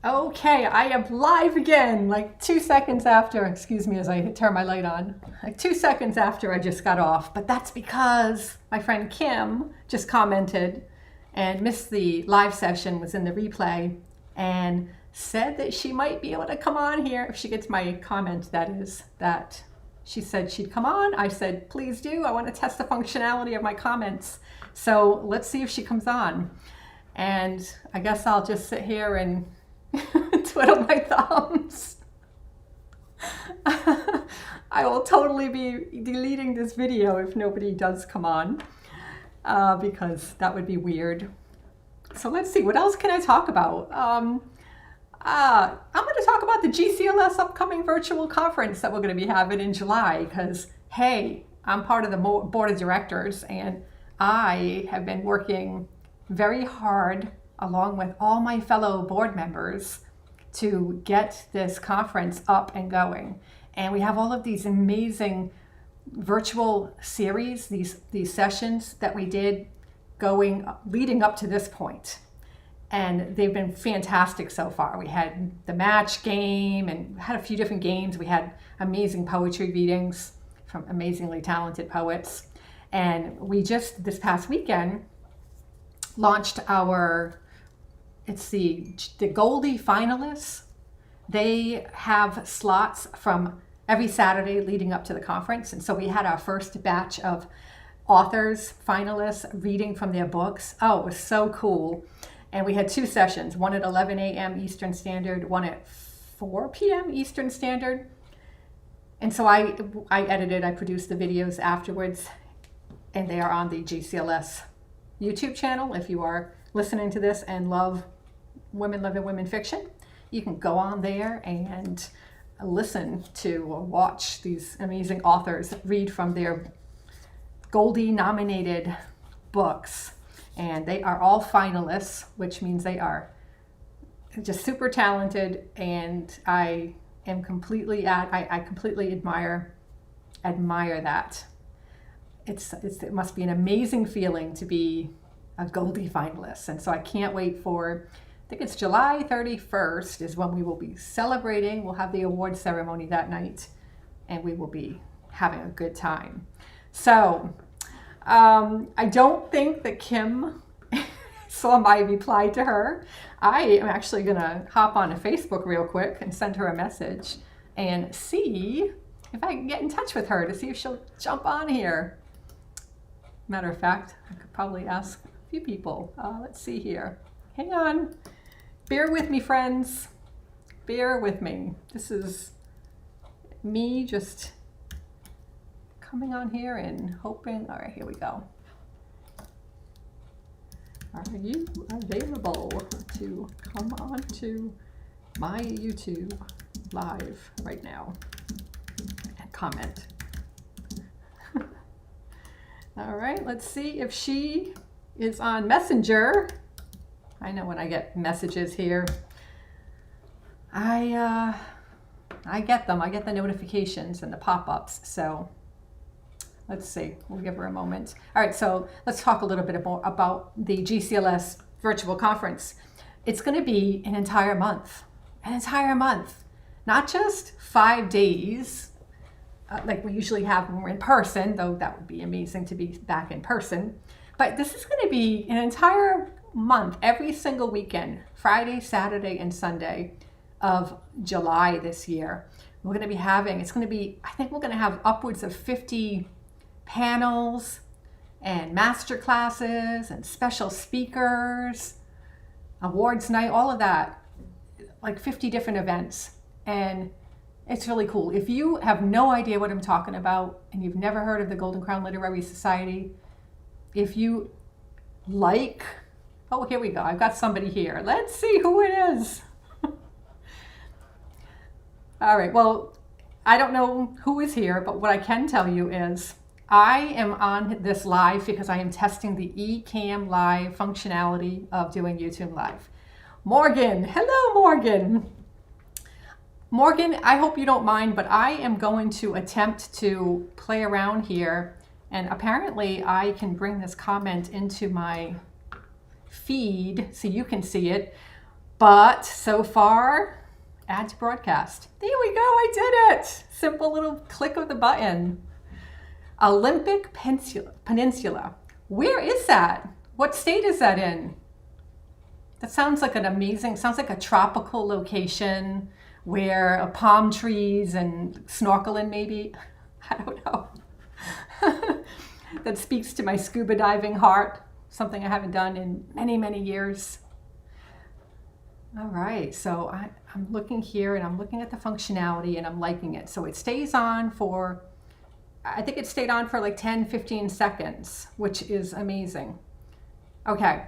Okay, I am live again, like 2 seconds after, excuse me as I turn my light on, like 2 seconds after I just got off. But that's because my friend Kim just commented and missed the live session, was in the replay, and said that she might be able to come on here if she gets my comment, that is, that she said she'd come on. I said, please do. I want to test the functionality of my comments. So let's see if she comes on. And I guess I'll just sit here and twiddle my thumbs. I will totally be deleting this video if nobody does come on, because that would be weird. So let's see, what else can I talk about? I'm going to talk about the GCLS upcoming virtual conference that we're going to be having in July, because, hey, I'm part of the board of directors, and I have been working very hard along with all my fellow board members to get this conference up and going. And we have all of these amazing virtual series, these sessions that we did leading up to this point. And they've been fantastic so far. We had the match game and had a few different games. We had amazing poetry readings from amazingly talented poets. And we just, this past weekend, launched it's the Goldie finalists. They have slots from every Saturday leading up to the conference. And so we had our first batch of authors, finalists, reading from their books. Oh, it was so cool. And we had two sessions, one at 11 a.m. Eastern Standard, one at 4 p.m. Eastern Standard. And so I edited, I produced the videos afterwards, and they are on the GCLS YouTube channel. If you are listening to this and love women living women fiction, you can go on there and listen to or watch these amazing authors read from their Goldie nominated books. And they are all finalists, which means they are just super talented, and I completely admire that. It must be an amazing feeling to be a Goldie finalist. And so I can't wait for, I think it's July 31st is when we will be celebrating. We'll have the award ceremony that night, and we will be having a good time. So I don't think that Kim saw my reply to her. I am actually going to hop on to Facebook real quick and send her a message and see if I can get in touch with her to see if she'll jump on here. Matter of fact, I could probably ask a few people. Let's see here. Hang on. Bear with me, friends. Bear with me. This is me just coming on here and hoping. All right, here we go. Are you available to come on to my YouTube live right now and comment? All right, let's see if she is on Messenger. I know when I get messages here, I get them. I get the notifications and the pop-ups. So let's see. We'll give her a moment. All right, so let's talk a little bit more about the GCLS virtual conference. It's going to be an entire month, not just 5 days. Like we usually have when we're in person, though that would be amazing to be back in person. But this is going to be an entire month, every single weekend, Friday, Saturday, and Sunday of July this year. We're going to be having, I think we're going to have upwards of 50 panels and master classes and special speakers, awards night, all of that, like 50 different events. And it's really cool. If you have no idea what I'm talking about and you've never heard of the Golden Crown Literary Society, if you like, oh, here we go. I've got somebody here. Let's see who it is. All right. Well, I don't know who is here, but what I can tell you is I am on this live because I am testing the ecamm live functionality of doing YouTube Live. Morgan. Hello, Morgan. Morgan, I hope you don't mind, but I am going to attempt to play around here, and apparently I can bring this comment into my feed so you can see it. But so far, add to broadcast. There we go, I did it. Simple little click of the button. Olympic Peninsula. Where is that? What state is that in? That sounds like an amazing, sounds like a tropical location where palm trees and snorkeling maybe. I don't know. That speaks to my scuba diving heart, something I haven't done in many, many years. All right, so I'm looking here and I'm looking at the functionality and I'm liking it. So it stays on for, I think it stayed on for like 10, 15 seconds, which is amazing. Okay.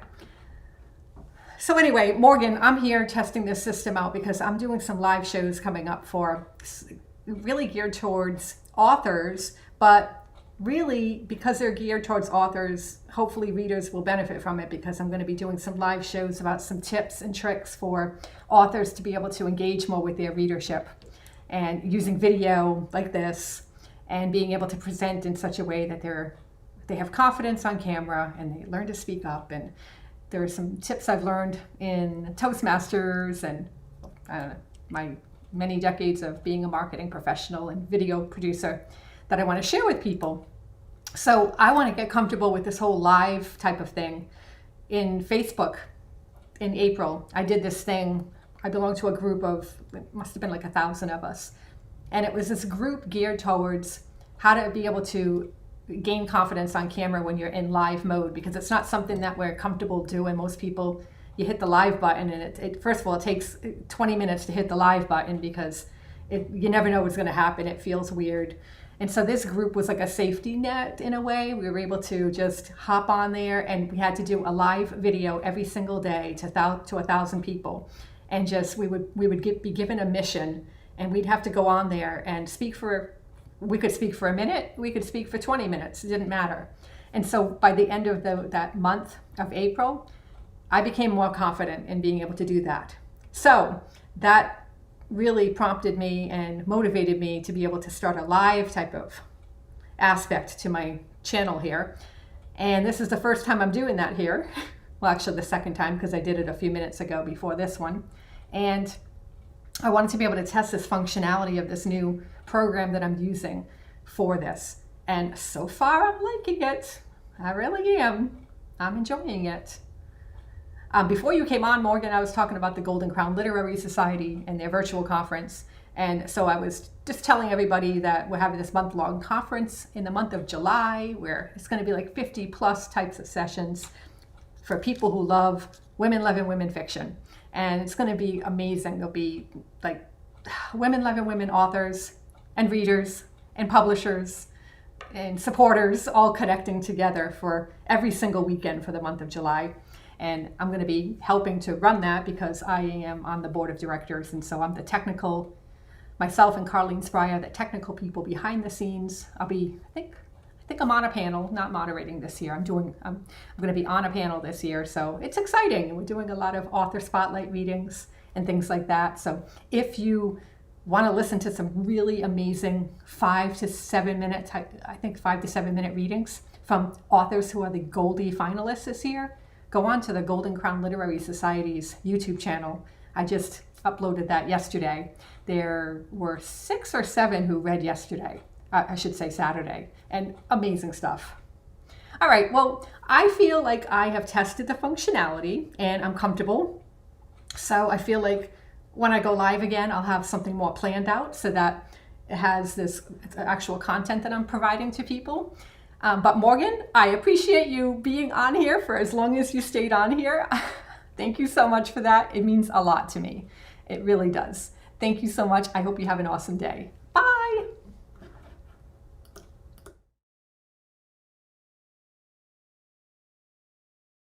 So anyway, Morgan, I'm here testing this system out because I'm doing some live shows coming up for really geared towards authors, but really because they're geared towards authors, hopefully readers will benefit from it because I'm going to be doing some live shows about some tips and tricks for authors to be able to engage more with their readership and using video like this and being able to present in such a way that they have confidence on camera and they learn to speak up. And there are some tips I've learned in Toastmasters and my many decades of being a marketing professional and video producer that I want to share with people. So I want to get comfortable with this whole live type of thing. In Facebook in April, I did this thing. I belong to a group of, it must have been like 1,000 of us. And it was this group geared towards how to be able to gain confidence on camera when you're in live mode, because it's not something that we're comfortable doing. Most people, you hit the live button and it first of all, it takes 20 minutes to hit the live button because you never know what's going to happen. It feels weird. And so this group was like a safety net in a way. We were able to just hop on there and we had to do a live video every single day to 1,000 people. And just, we would be given a mission and we'd have to go on there and we could speak for a minute, we could speak for 20 minutes, it didn't matter. And so by the end of that month of April, I became more confident in being able to do that. So that really prompted me and motivated me to be able to start a live type of aspect to my channel here. And this is the first time I'm doing that here. Well, actually the second time because I did it a few minutes ago before this one. And I wanted to be able to test this functionality of this new program that I'm using for this. And so far I'm liking it. I really am. I'm enjoying it. Before you came on, Morgan, I was talking about the Golden Crown Literary Society and their virtual conference. And so I was just telling everybody that we're having this month-long conference in the month of July, where it's going to be like 50 plus types of sessions for people who love women-loving women fiction. And it's going to be amazing. There'll be like women-loving women authors and readers and publishers and supporters all connecting together for every single weekend for the month of July. And I'm going to be helping to run that because I am on the board of directors. And so I'm the technical, myself and Carlene Spryer, the technical people behind the scenes. I'll be, I think I'm on a panel, not moderating this year. I'm going to be on a panel this year. So it's exciting. And we're doing a lot of author spotlight readings and things like that. So if you want to listen to some really amazing 5 to 7 minute readings from authors who are the Goldie finalists this year, go on to the Golden Crown Literary Society's YouTube channel. I just uploaded that yesterday. There were 6 or 7 who read yesterday, I should say Saturday, and amazing stuff. All right, well, I feel like I have tested the functionality and I'm comfortable. So I feel like when I go live again, I'll have something more planned out so that it has this actual content that I'm providing to people. But Morgan, I appreciate you being on here for as long as you stayed on here. Thank you so much for that. It means a lot to me. It really does. Thank you so much. I hope you have an awesome day.